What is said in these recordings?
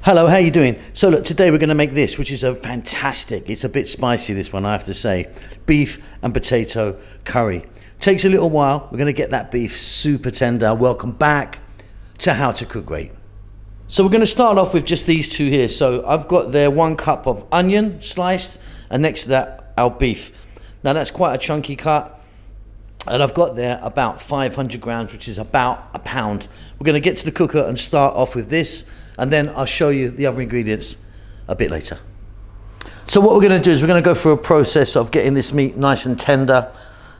Hello, how you doing? So look, today we're going to make this, which is a fantastic, it's a bit spicy this one, I have to say, beef and potato curry. Takes a little while. We're going to get that beef super tender. Welcome back to How to Cook Great. So we're going to start off with just these two here. So I've got there 1 cup of onion sliced, and next to that our beef. Now that's quite a chunky cut, and I've got there about 500 grams, which is about a pound. We're going to get to the cooker and start off with this, and then I'll show you the other ingredients a bit later. So what we're going to do is we're going to go through a process of getting this meat nice and tender.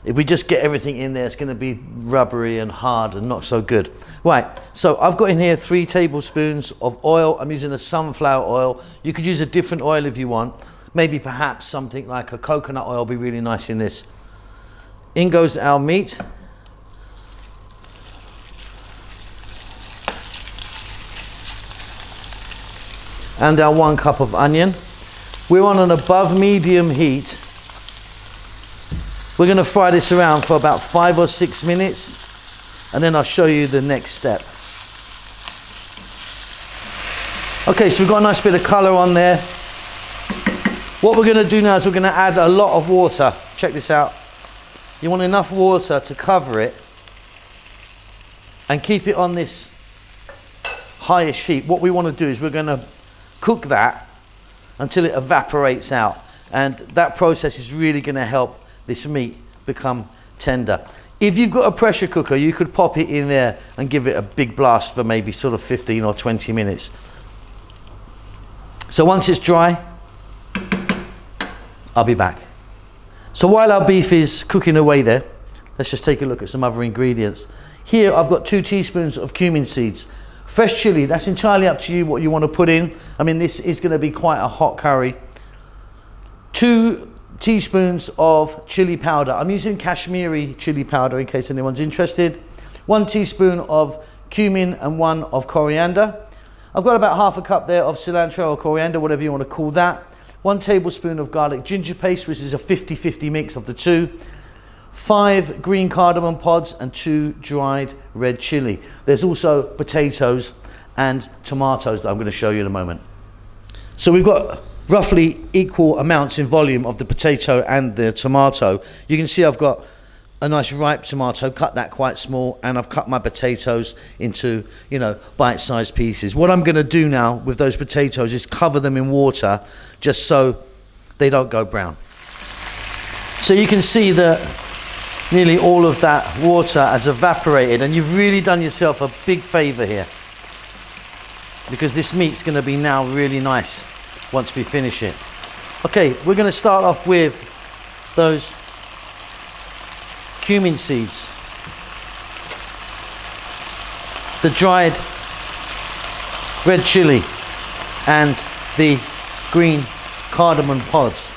If we just get everything in there, it's going to be rubbery and hard and not so good. Right, so I've got in here 3 tablespoons of oil. I'm using a sunflower oil. You could use a different oil if you want. Maybe perhaps something like a coconut oil will be really nice in this. In goes our meat. And our 1 cup of onion. We're on an above medium heat. We're going to fry this around for about 5 or 6 minutes, and then I'll show you the next step. Okay, so we've got a nice bit of colour on there. What we're going to do now is we're going to add a lot of water. Check this out. You want enough water to cover it and keep it on this highish heat. What we want to do is we're going to cook that until it evaporates out, and that process is really going to help this meat become tender. If you've got a pressure cooker, you could pop it in there and give it a big blast for maybe sort of 15 or 20 minutes. So once it's dry, I'll be back. So while our beef is cooking away there, let's just take a look at some other ingredients. Here I've got 2 teaspoons of cumin seeds. Fresh chili, that's entirely up to you what you want to put in. I mean, this is going to be quite a hot curry. 2 teaspoons of chili powder. I'm using Kashmiri chili powder in case anyone's interested. 1 teaspoon of cumin and 1 of coriander. I've got about half a cup there of cilantro or coriander, whatever you want to call that. 1 tablespoon of garlic ginger paste, which is a 50-50 mix of the two. 5 green cardamom pods and 2 dried red chili. There's also potatoes and tomatoes that I'm going to show you in a moment. So we've got roughly equal amounts in volume of the potato and the tomato. You can see I've got a nice ripe tomato, cut that quite small, and I've cut my potatoes into, you know, bite-sized pieces. What I'm going to do now with those potatoes is cover them in water just so they don't go brown. So you can see that nearly all of that water has evaporated, and you've really done yourself a big favor here, because this meat's going to be now really nice once we finish it. Okay, we're going to start off with those cumin seeds, the dried red chili, and the green cardamom pods.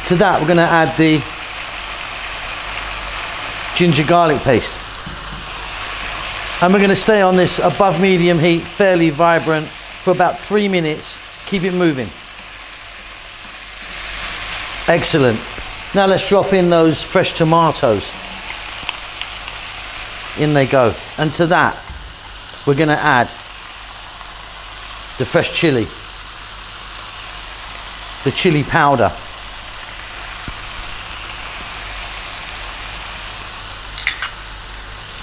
To that we're going to add the ginger garlic paste, and we're going to stay on this above medium heat, fairly vibrant, for about 3 minutes. Keep it moving. Excellent. Now let's drop in those fresh tomatoes. In they go. And to that we're going to add the fresh chili, the chili powder,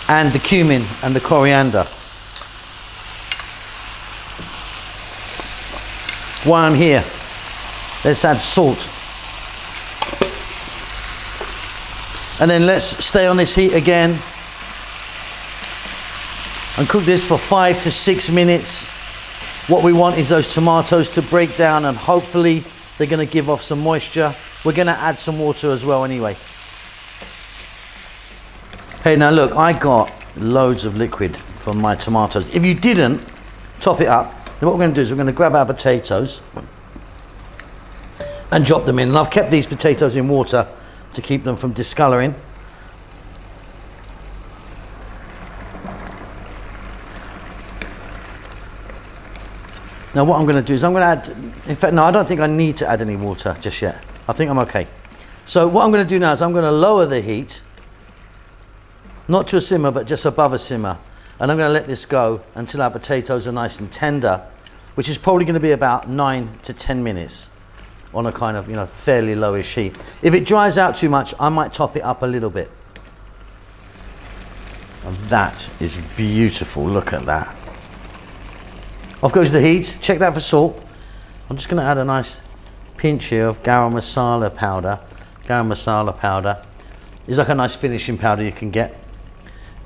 and the cumin and the coriander. While I'm here, let's add salt. And then let's stay on this heat again and cook this for 5 to 6 minutes. What we want is those tomatoes to break down, and hopefully they're going to give off some moisture. We're going to add some water as well anyway. Hey, now look, I got loads of liquid from my tomatoes. If you didn't, top it up. Then what we're going to do is we're going to grab our potatoes and drop them in. And I've kept these potatoes in water to keep them from discoloring. Now what I'm going to do is I'm going to add, in fact no, I don't think I need to add any water just yet. I think I'm okay. So what I'm going to do now is I'm going to lower the heat, not to a simmer, but just above a simmer. And I'm going to let this go until our potatoes are nice and tender, which is probably going to be about 9 to 10 minutes on a kind of, you know, fairly lowish heat. If it dries out too much, I might top it up a little bit. And that is beautiful. Look at that. Off goes the heat. Check that for salt. I'm just going to add a nice pinch here of garam masala powder. Garam masala powder is like a nice finishing powder you can get.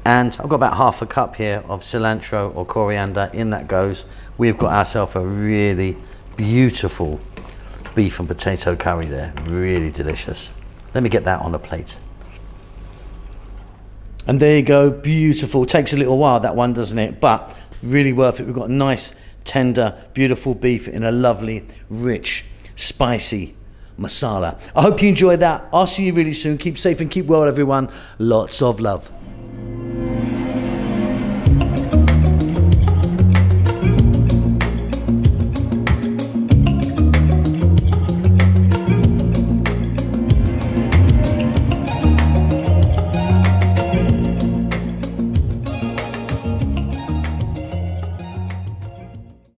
And I've got about half a cup here of cilantro or coriander. In that goes. We've got ourselves a really beautiful beef and potato curry there. Really delicious. Let me get that on a plate. And there you go, beautiful. Takes a little while, that one, doesn't it? But really worth it. We've got nice, tender, beautiful beef in a lovely, rich, spicy masala. I hope you enjoyed that. I'll see you really soon. Keep safe and keep well, everyone. Lots of love.